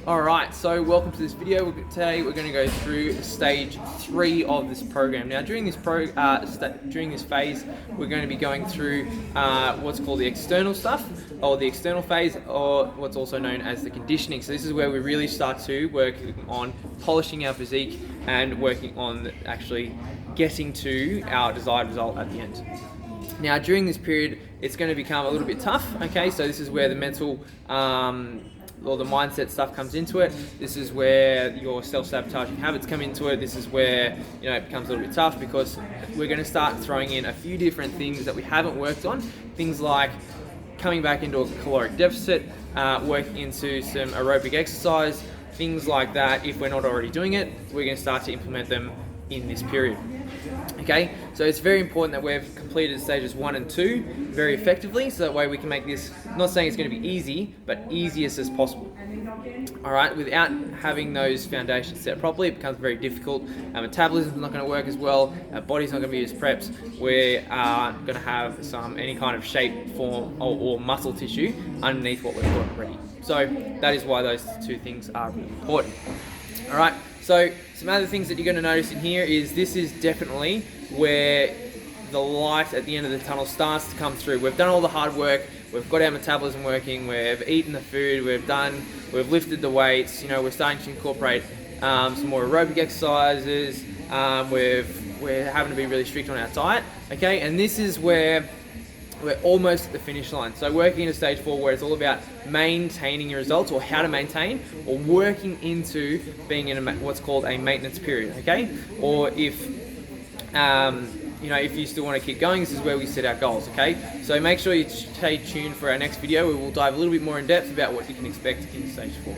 Alright, so welcome to this video. Today we're going to go through stage 3 of this program. Now during this phase, we're going to be going through what's called the external stuff, or the external phase, or what's also known as the conditioning. So this is where we really start to work on polishing our physique and working on actually getting to our desired result at the end. Now during this period, it's going to become a little bit tough, okay? So this is where the mental or the mindset stuff comes into it. This is where your self-sabotaging habits come into it. This is where it becomes a little bit tough, because we're going to start throwing in a few different things that we haven't worked on. Things like coming back into a caloric deficit, working into some aerobic exercise, things like that. If we're not already doing it, we're going to start to implement them in this period. Okay, so it's very important that we've completed stages 1 and 2 very effectively, so that way we can make this, not saying it's going to be easy, but easiest as possible. Alright, without having those foundations set properly, it becomes very difficult. Our metabolism is not going to work as well, our body's not going to be as prepped, we are going to have any kind of shape, form, or muscle tissue underneath what we've got already. So that is why those two things are really important. Alright, so some other things that you're going to notice in here is this is definitely where the light at the end of the tunnel starts to come through. We've done all the hard work, we've got our metabolism working, we've eaten the food, we've lifted the weights, we're starting to incorporate some more aerobic exercises, we're having to be really strict on our diet, okay? And this is where we're almost at the finish line. So working into stage 4, where it's all about maintaining your results, or how to maintain, or working into being in what's called a maintenance period, okay? Or if you still want to keep going, this is where we set our goals, okay? So make sure you stay tuned for our next video. We will dive a little bit more in depth about what you can expect in stage 4.